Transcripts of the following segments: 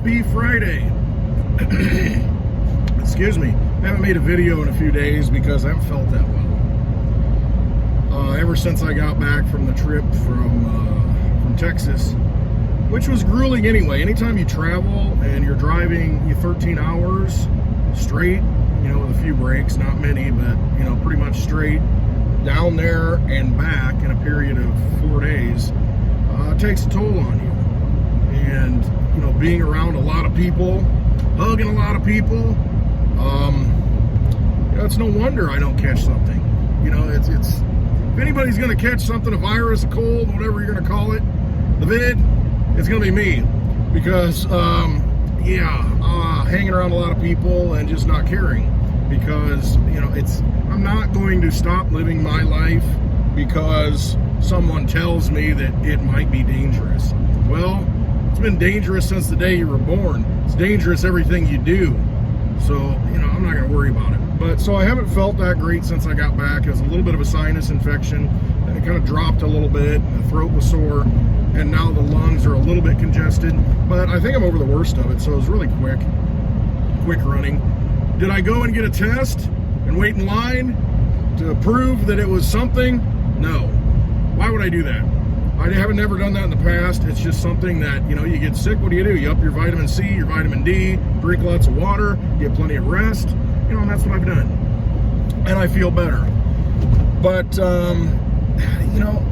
Happy Friday. Excuse me. I haven't made a video in a few days because I haven't felt that well. Ever since I got back from the trip from Texas, which was grueling anyway. Anytime you travel and you're driving 13 hours straight, you know, with a few breaks, not many, but, you know, pretty much straight down there and back in a period of 4 days, it takes a toll on you. And, you know, being around a lot of people, hugging a lot of people, you know, it's no wonder I don't catch something. You know, it's if anybody's going to catch something, a virus, a cold, whatever you're going to call it, the vid, it's going to be me. Because, hanging around a lot of people and just not caring. Because, you know, I'm not going to stop living my life because someone tells me that it might be dangerous. Well, it's been dangerous since the day you were born. It's dangerous everything you do. So, you know, I'm not going to worry about it. But so I haven't felt that great since I got back. It was a little bit of a sinus infection. And it kind of dropped a little bit. The throat was sore. And now the lungs are a little bit congested. But I think I'm over the worst of it. So it was really quick running. Did I go and get a test and wait in line to prove that it was something? No. Why would I do that? I haven't never done that in the past. It's just something that, you know, you get sick, what do? You up your vitamin C, your vitamin D, drink lots of water, get plenty of rest, you know, and that's what I've done. And I feel better. But, you know,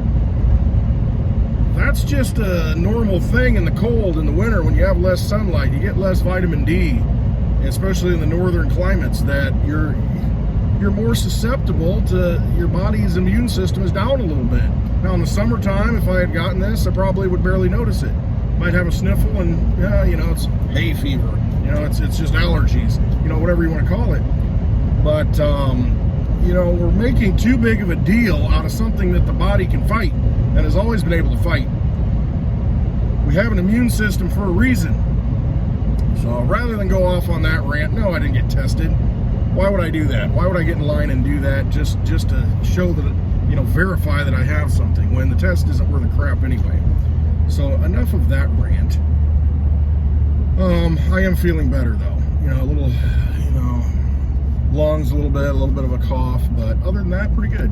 that's just a normal thing in the cold, in the winter, when you have less sunlight, you get less vitamin D, especially in the northern climates, that you're more susceptible to, your body's immune system is down a little bit. Now in the summertime, if I had gotten this, I probably would barely notice it. Might have a sniffle and, you know, it's hay fever. You know, it's just allergies, you know, whatever you want to call it. But, you know, we're making too big of a deal out of something that the body can fight and has always been able to fight. We have an immune system for a reason. So rather than go off on that rant, no, I didn't get tested. Why would I do that? Why would I get in line and do that just to show that, you know, verify that I have something when the test isn't worth a crap anyway? So enough of that rant. I am feeling better though. You know, a little, you know, lungs a little bit of a cough, but other than that, pretty good.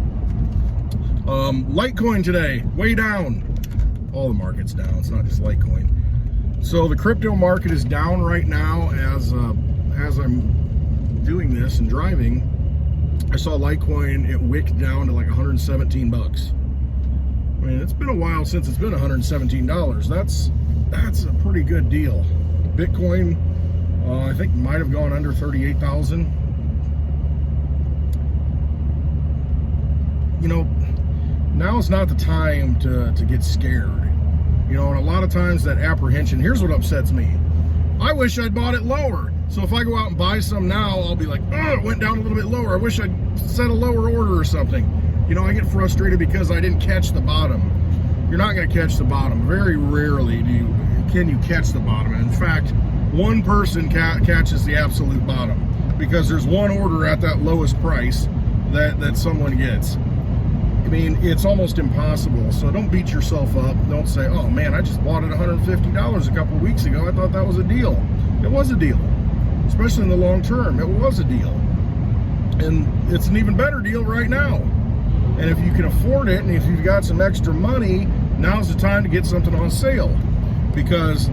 Litecoin today, way down. All the market's down. It's not just Litecoin. So the crypto market is down right now as I'm doing this and driving. I saw Litecoin, it wicked down to like 117 bucks. I mean, it's been a while since it's been $117. That's a pretty good deal. Bitcoin, I think might have gone under 38,000. You know, now is not the time to get scared. You know, and a lot of times that apprehension, here's what upsets me. I wish I'd bought it lower. So if I go out and buy some now, I'll be like, oh, it went down a little bit lower. I wish I'd set a lower order or something. You know, I get frustrated because I didn't catch the bottom. You're not going to catch the bottom. Very rarely can you catch the bottom. And in fact, one person catches the absolute bottom because there's one order at that lowest price that someone gets. I mean, it's almost impossible. So don't beat yourself up. Don't say, oh man, I just bought it $150 a couple of weeks ago. I thought that was a deal. It was a deal. Especially in the long term, it was a deal. And it's an even better deal right now. And if you can afford it, and if you've got some extra money, now's the time to get something on sale. Because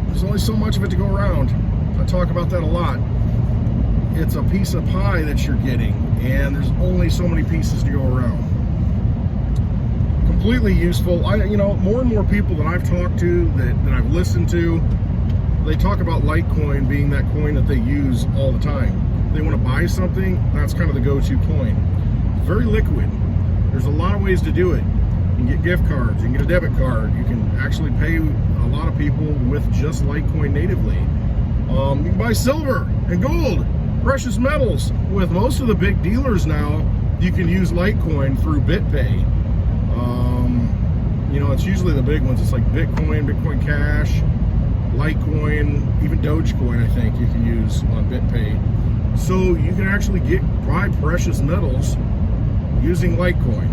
there's only so much of it to go around. I talk about that a lot. It's a piece of pie that you're getting, and there's only so many pieces to go around. Completely useful. You know, more and more people that I've talked to, that I've listened to, they talk about Litecoin being that coin that they use all the time. They want to buy something, that's kind of the go-to coin. It's very liquid. There's a lot of ways to do it. You can get gift cards, you can get a debit card, you can actually pay a lot of people with just Litecoin natively. You can buy silver and gold, precious metals. With most of the big dealers now, you can use Litecoin through BitPay. You know, it's usually the big ones. It's like Bitcoin, Bitcoin Cash, Litecoin, even Dogecoin, I think you can use on BitPay. So you can actually buy precious metals using Litecoin.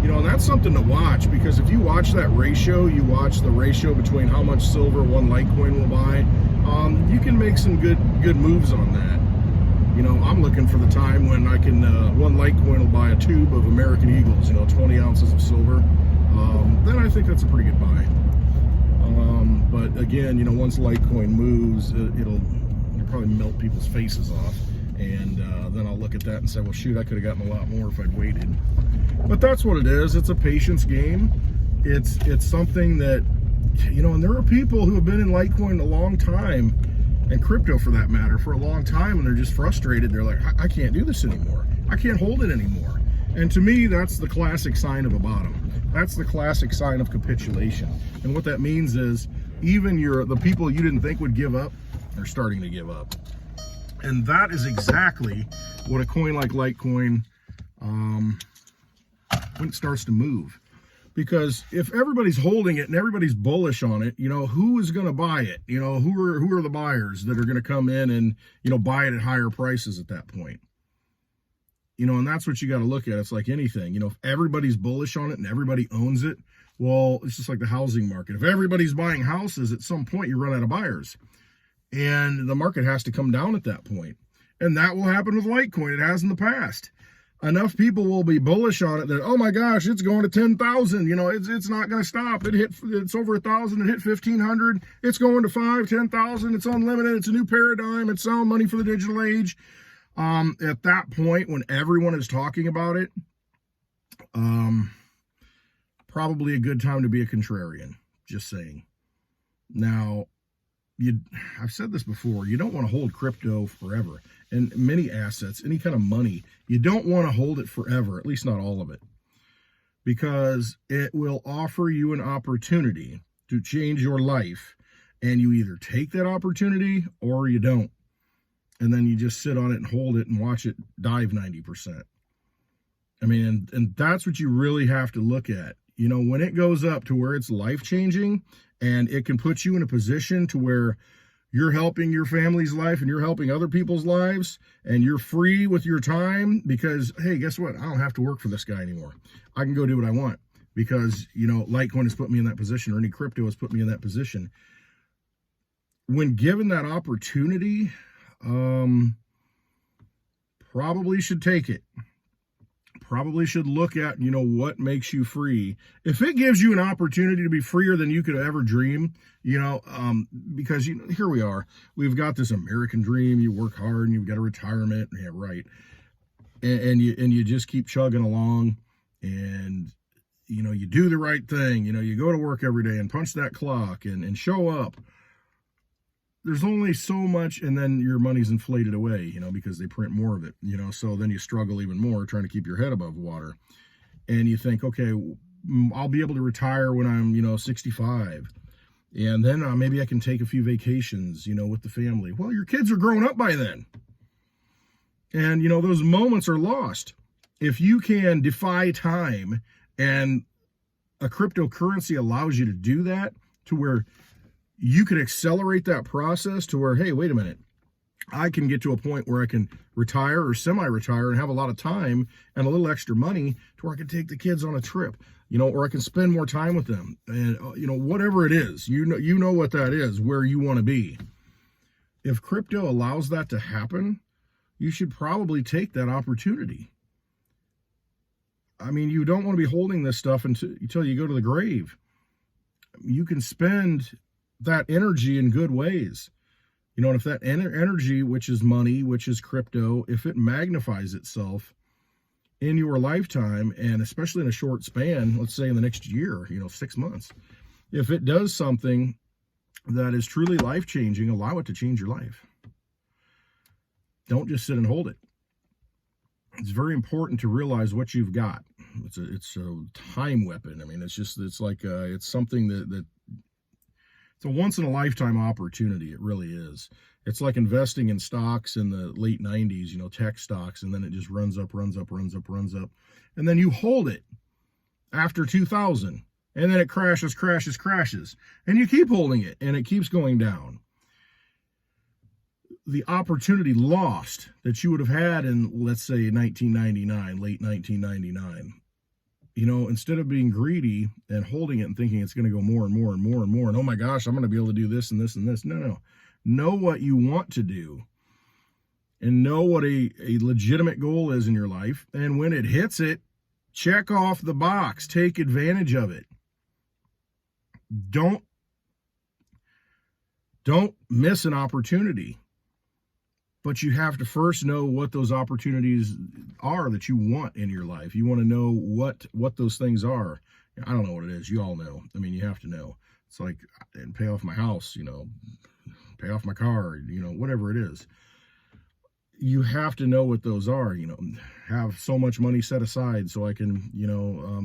You know, and that's something to watch, because if you watch that ratio, you watch the ratio between how much silver one Litecoin will buy, you can make some good moves on that. You know, I'm looking for the time when I can, one Litecoin will buy a tube of American Eagles, you know, 20 ounces of silver. Then I think that's a pretty good buy. But again, you know, once Litecoin moves, it'll probably melt people's faces off. And then I'll look at that and say, well, shoot, I could have gotten a lot more if I'd waited. But that's what it is. It's a patience game. It's something that, you know, and there are people who have been in Litecoin a long time, and crypto for that matter, for a long time, and they're just frustrated. They're like, I can't do this anymore. I can't hold it anymore. And to me, that's the classic sign of a bottom. That's the classic sign of capitulation. And what that means is even the people you didn't think would give up are starting to give up. And that is exactly what a coin like Litecoin, when it starts to move. Because if everybody's holding it and everybody's bullish on it, you know, who is going to buy it? You know, who are the buyers that are going to come in and, you know, buy it at higher prices at that point? You know, and that's what you got to look at. It's like anything, you know, if everybody's bullish on it and everybody owns it, well, it's just like the housing market. If everybody's buying houses, at some point you run out of buyers. And the market has to come down at that point. And that will happen with Litecoin. It has in the past. Enough people will be bullish on it that, oh my gosh, it's going to 10,000. You know, it's not going to stop. It's over 1,000. It hit 1,500. It's going to 5, 10,000. It's unlimited. It's a new paradigm. It's sound money for the digital age. At that point, when everyone is talking about it, probably a good time to be a contrarian. Just saying. Now, I've said this before, you don't want to hold crypto forever. And many assets, any kind of money, you don't want to hold it forever, at least not all of it. Because it will offer you an opportunity to change your life. And you either take that opportunity or you don't. And then you just sit on it and hold it and watch it dive 90%. I mean, and that's what you really have to look at. You know, when it goes up to where it's life-changing, and it can put you in a position to where you're helping your family's life and you're helping other people's lives, and you're free with your time because, hey, guess what? I don't have to work for this guy anymore. I can go do what I want because, you know, Litecoin has put me in that position, or any crypto has put me in that position. When given that opportunity, probably should take it. Probably should look at, you know, what makes you free. If it gives you an opportunity to be freer than you could ever dream, you know, because, you know, here we are. We've got this American dream. You work hard and you've got a retirement. Yeah, right. And you just keep chugging along, and, you know, you do the right thing. You know, you go to work every day and punch that clock and show up. There's only so much, and then your money's inflated away, you know, because they print more of it, you know, so then you struggle even more trying to keep your head above water. And you think, okay, I'll be able to retire when I'm, you know, 65. And then maybe I can take a few vacations, you know, with the family. Well, your kids are grown up by then. And, you know, those moments are lost. If you can defy time, and a cryptocurrency allows you to do that, to where you could accelerate that process to where, hey, wait a minute, I can get to a point where I can retire or semi-retire and have a lot of time and a little extra money to where I can take the kids on a trip, you know, or I can spend more time with them. And, you know, whatever it is, you know what that is, where you want to be. If crypto allows that to happen, you should probably take that opportunity. I mean, you don't want to be holding this stuff until you go to the grave. You can spend that energy in good ways, you know, and if that energy, which is money, which is crypto, if it magnifies itself in your lifetime, and especially in a short span, let's say in the next year, you know, 6 months, if it does something that is truly life-changing, allow it to change your life. Don't just sit and hold it. It's very important to realize what you've got. It's a time weapon. I mean, it's something that it's a once-in-a-lifetime opportunity. It really is. It's like investing in stocks in the late 90s, you know, tech stocks, and then it just runs up. And then you hold it after 2000, and then it crashes. And you keep holding it, and it keeps going down. The opportunity lost that you would have had in, let's say, 1999, late 1999, instead of being greedy and holding it and thinking it's going to go more and more and more and more, and oh my gosh, I'm going to be able to do this and this and this. No. Know what you want to do and know what a legitimate goal is in your life. And when it hits it, check off the box, take advantage of it. Don't miss an opportunity. But you have to first know what those opportunities are that you want in your life. You want to know what those things are. I don't know what it is. You all know. I mean, you have to know. It's like, and pay off my house, pay off my car, whatever it is. You have to know what those are, have so much money set aside so I can,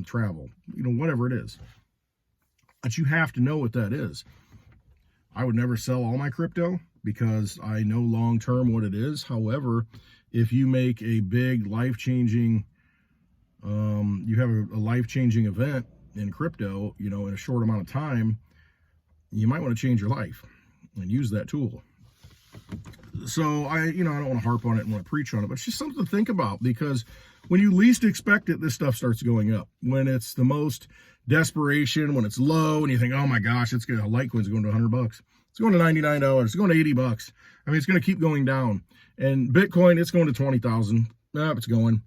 travel, whatever it is. But you have to know what that is. I would never sell all my crypto because I know long-term what it is. However, if you make a big life-changing, you have a life-changing event in crypto, in a short amount of time, you might want to change your life and use that tool. So I don't want to harp on it and want to preach on it, but it's just something to think about, because when you least expect it, this stuff starts going up. When it's the most desperation, when it's low and you think, oh my gosh, Litecoin's going to $100. It's going to $99. It's going to $80. I mean, it's going to keep going down. And Bitcoin, it's going to 20,000. It's going.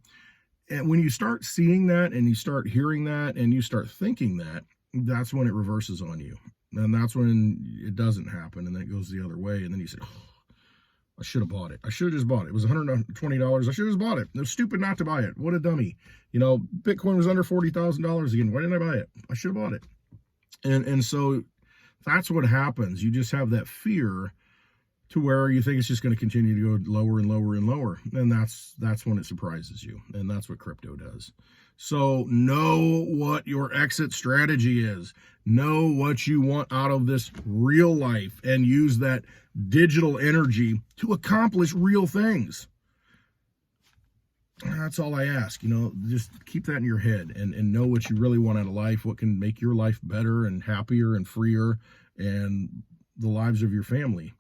And when you start seeing that and you start hearing that and you start thinking that, that's when it reverses on you. And that's when it doesn't happen, and then it goes the other way. And then you say, oh, I should have bought it. I should have just bought it. It was $120. I should have just bought it. It was stupid not to buy it. What a dummy. Bitcoin was under $40,000 again. Why didn't I buy it? I should have bought it. And so that's what happens. You just have that fear to where you think it's just going to continue to go lower and lower and lower. And that's when it surprises you. And that's what crypto does. So know what your exit strategy is. Know what you want out of this real life and use that digital energy to accomplish real things. That's all I ask. Just keep that in your head and know what you really want out of life, what can make your life better and happier and freer, and the lives of your family.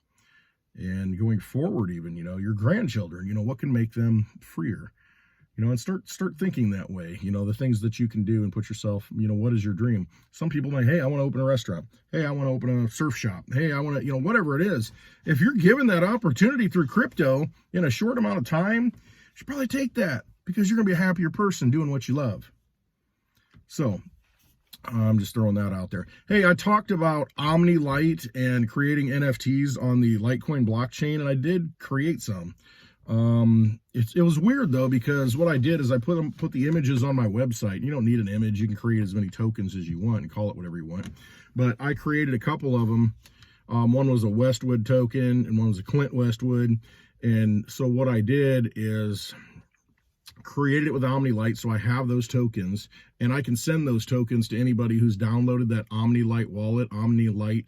And going forward, even, your grandchildren, what can make them freer. And start thinking that way, the things that you can do and put yourself, what is your dream? Some people like, hey, I want to open a restaurant. Hey, I want to open a surf shop. Hey, I want to, whatever it is. If you're given that opportunity through crypto in a short amount of time, you should probably take that, because you're going to be a happier person doing what you love. So I'm just throwing that out there. Hey, I talked about OmniLite and creating NFTs on the Litecoin blockchain, and I did create some. It was weird though, because what I did is I put the images on my website. You don't need an image. You can create as many tokens as you want and call it whatever you want. But I created a couple of them. One was a Westwood token and one was a Clint Westwood. And so what I did is created it with OmniLite, so I have those tokens, and I can send those tokens to anybody who's downloaded that OmniLite wallet, OmniLite.org.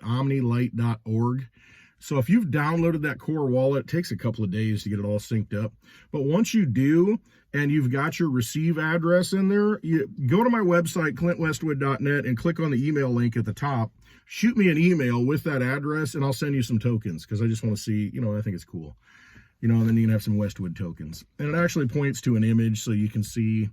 So if you've downloaded that core wallet, it takes a couple of days to get it all synced up. But once you do, and you've got your receive address in there, you go to my website, clintwestwood.net, and click on the email link at the top. Shoot me an email with that address, and I'll send you some tokens, because I just want to see, I think it's cool. And then you can have some Westwood tokens. And it actually points to an image so you can see,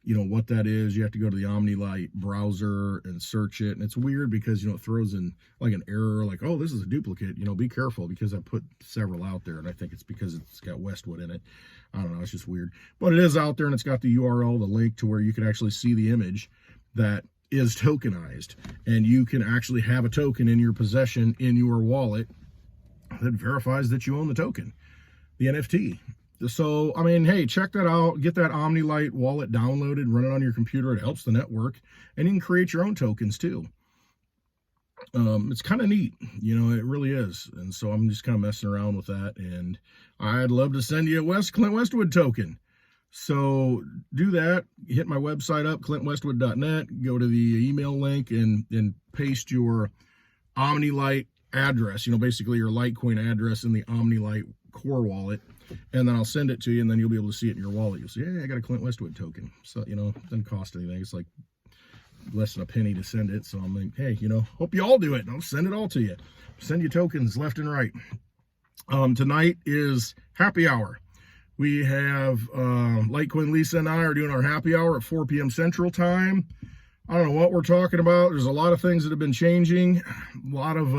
what that is. You have to go to the OmniLite browser and search it. And it's weird because, it throws in like an error, like, oh, this is a duplicate. Be careful, because I put several out there, and I think it's because it's got Westwood in it. I don't know. It's just weird. But it is out there, and it's got the URL, the link to where you can actually see the image that is tokenized. And you can actually have a token in your possession in your wallet that verifies that you own the token, the NFT. So, hey, check that out. Get that OmniLite wallet downloaded, run it on your computer. It helps the network, and you can create your own tokens too. It's kind of neat, it really is. And so I'm just kind of messing around with that, and I'd love to send you a Clint Westwood token. So do that. Hit my website up, clintwestwood.net. Go to the email link and paste your OmniLite address, basically your Litecoin address in the OmniLite core wallet, and then I'll send it to you, and then you'll be able to see it in your wallet. You'll say, hey, I got a Clint Westwood token. So, it doesn't cost anything. It's like less than a penny to send it. So I'm like, hey, hope you all do it. I'll send it all to you. Send you tokens left and right. Tonight is happy hour We have Litecoin Lisa and I are doing our happy hour at 4 p.m. Central Time. I don't know what we're talking about. There's a lot of things that have been changing, a lot of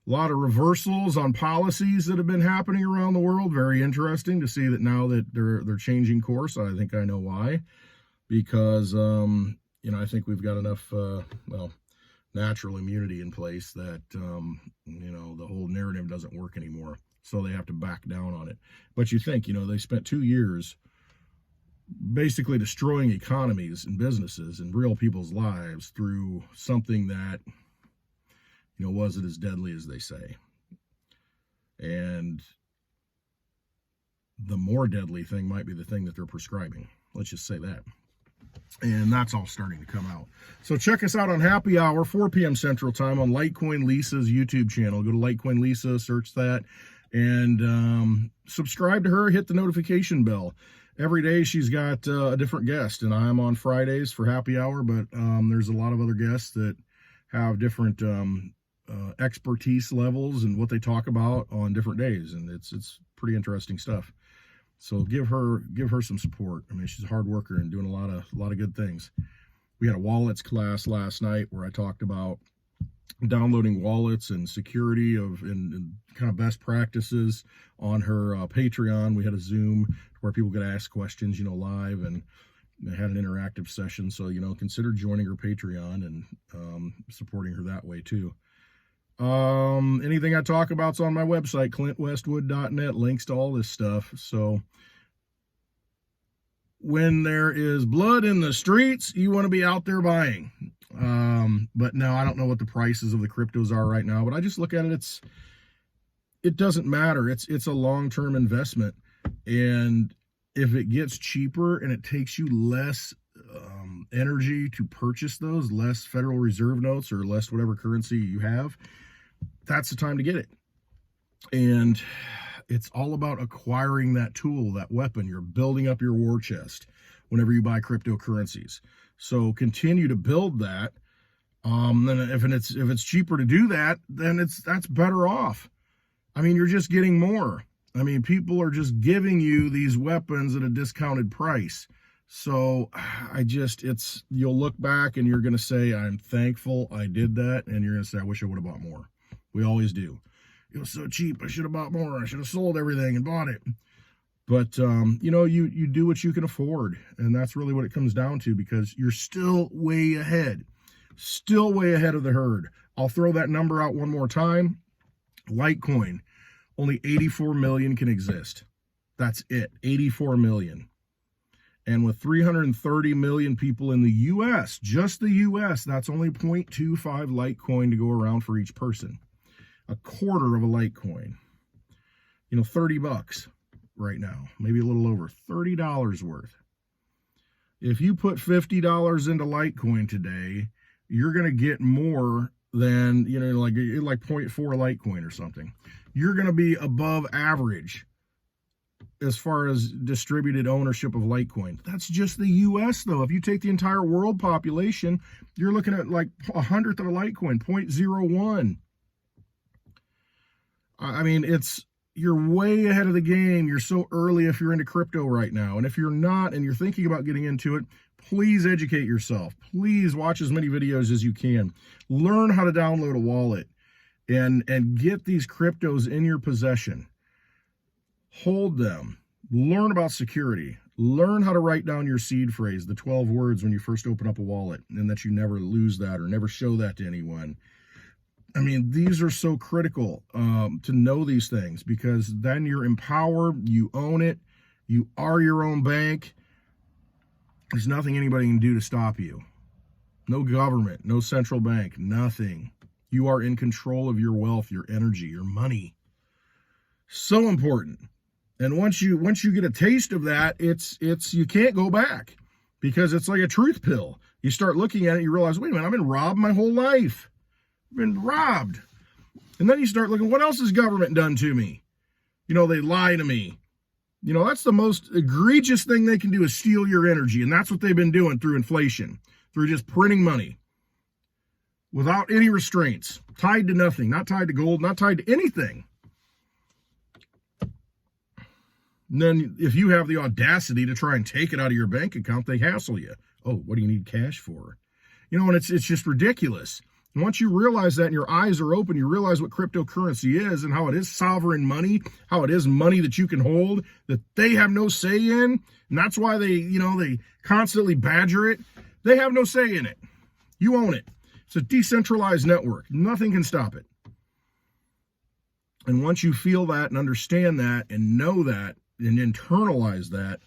reversals on policies that have been happening around the world. Very interesting to see that now that they're changing course. I think I know why, because I think we've got enough natural immunity in place that the whole narrative doesn't work anymore. So they have to back down on it. But you think, they spent 2 years basically destroying economies and businesses and real people's lives through something that, wasn't as deadly as they say. And the more deadly thing might be the thing that they're prescribing. Let's just say that. And that's all starting to come out. So check us out on Happy Hour, 4 p.m. Central Time on Litecoin Lisa's YouTube channel. Go to Litecoin Lisa, search that, and subscribe to her, hit the notification bell. Every day she's got a different guest, and I'm on Fridays for Happy Hour, but there's a lot of other guests that have different expertise levels and what they talk about on different days, and it's pretty interesting stuff. So give her some support. I mean, she's a hard worker and doing a lot of good things. We had a wallets class last night where I talked about downloading wallets and security and kind of best practices on her Patreon. We had a Zoom where people could ask questions, live, and they had an interactive session. So, consider joining her Patreon and supporting her that way too. Anything I talk about's on my website, clintwestwood.net, links to all this stuff. So when there is blood in the streets, you want to be out there buying. But no, I don't know what the prices of the cryptos are right now, but I just look at it. It doesn't matter. It's a long-term investment. And if it gets cheaper and it takes you less energy to purchase those, less Federal Reserve notes or less whatever currency you have, that's the time to get it. And it's all about acquiring that tool, that weapon. You're building up your war chest whenever you buy cryptocurrencies. So continue to build that. Then if it's cheaper to do that, then that's better off. I mean, you're just getting more. I mean, people are just giving you these weapons at a discounted price. So you'll look back and you're going to say, I'm thankful I did that. And you're going to say, I wish I would have bought more. We always do. It was so cheap. I should have bought more. I should have sold everything and bought it. But, you do what you can afford. And that's really what it comes down to, because you're still way ahead of the herd. I'll throw that number out one more time. Litecoin, only 84 million can exist. That's it, 84 million. And with 330 million people in the U.S., just the U.S., that's only 0.25 Litecoin to go around for each person. A quarter of a Litecoin. $30 right now, maybe a little over, $30 worth. If you put $50 into Litecoin today, you're going to get more than, like 0.4 Litecoin or something. You're going to be above average as far as distributed ownership of Litecoin. That's just the U.S. though. If you take the entire world population, you're looking at like 100th of a Litecoin, 0.01. I mean, you're way ahead of the game. You're so early if you're into crypto right now. And if you're not and you're thinking about getting into it, please educate yourself. Please watch as many videos as you can. Learn how to download a wallet and get these cryptos in your possession. Hold them. Learn about security. Learn how to write down your seed phrase, the 12 words when you first open up a wallet, and that you never lose that or never show that to anyone. I mean, these are so critical to know these things, because then you're empowered, you own it, you are your own bank. There's nothing anybody can do to stop you. No government, no central bank, nothing. You are in control of your wealth, your energy, your money. So important. And once you get a taste of that, it's you can't go back, because it's like a truth pill. You start looking at it, you realize, wait a minute, I've been robbed my whole life. I've been robbed. And then you start looking, what else has government done to me? They lie to me. That's the most egregious thing they can do, is steal your energy. And that's what they've been doing through inflation, through just printing money without any restraints, tied to nothing, not tied to gold, not tied to anything. And then if you have the audacity to try and take it out of your bank account, they hassle you. Oh, what do you need cash for? You know, and it's just ridiculous. And once you realize that and your eyes are open, you realize what cryptocurrency is and how it is sovereign money, how it is money that you can hold, that they have no say in. And that's why they constantly badger it. They have no say in it. You own it. It's a decentralized network. Nothing can stop it. And once you feel that and understand that and know that and internalize that,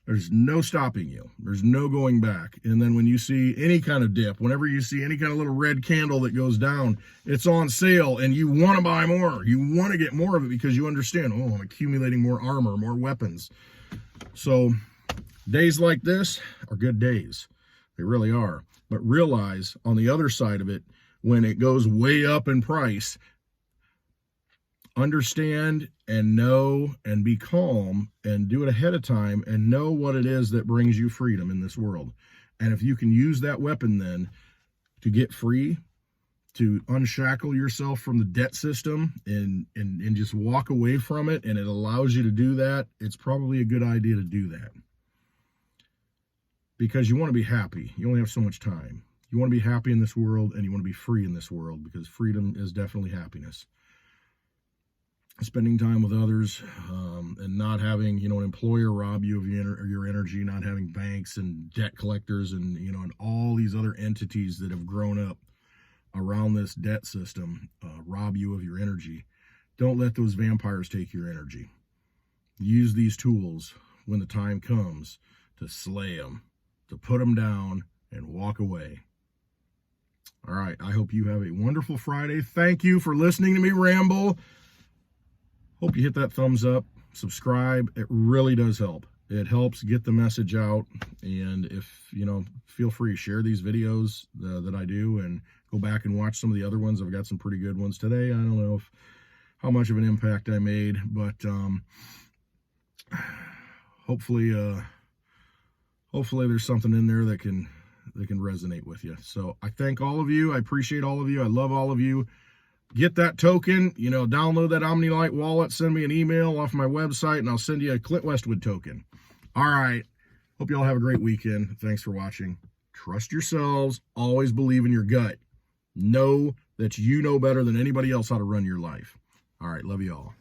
there's no stopping you. There's no going back. And then when you see any kind of dip, whenever you see any kind of little red candle that goes down, it's on sale and you want to buy more. You want to get more of it because you understand, oh, I'm accumulating more armor, more weapons. So days like this are good days. They really are. But realize on the other side of it, when it goes way up in price, understand and know and be calm and do it ahead of time and know what it is that brings you freedom in this world. And if you can use that weapon then to get free, to unshackle yourself from the debt system and just walk away from it, and it allows you to do that, it's probably a good idea to do that. Because you want to be happy. You only have so much time. You want to be happy in this world and you want to be free in this world, because freedom is definitely happiness. Spending time with others and not having, an employer rob you of your energy, not having banks and debt collectors and, and all these other entities that have grown up around this debt system rob you of your energy. Don't let those vampires take your energy. Use these tools when the time comes to slay them, to put them down and walk away. All right. I hope you have a wonderful Friday. Thank you for listening to me ramble. Hope you hit that thumbs up, subscribe. It really does help. It helps get the message out. And if, feel free to share these videos that I do and go back and watch some of the other ones. I've got some pretty good ones today. I don't know how much of an impact I made, but hopefully there's something in there that can resonate with you. So I thank all of you. I appreciate all of you. I love all of you. Get that token, download that OmniLite wallet, send me an email off my website, and I'll send you a Clint Westwood token. All right. Hope you all have a great weekend. Thanks for watching. Trust yourselves. Always believe in your gut. Know that you know better than anybody else how to run your life. All right. Love you all.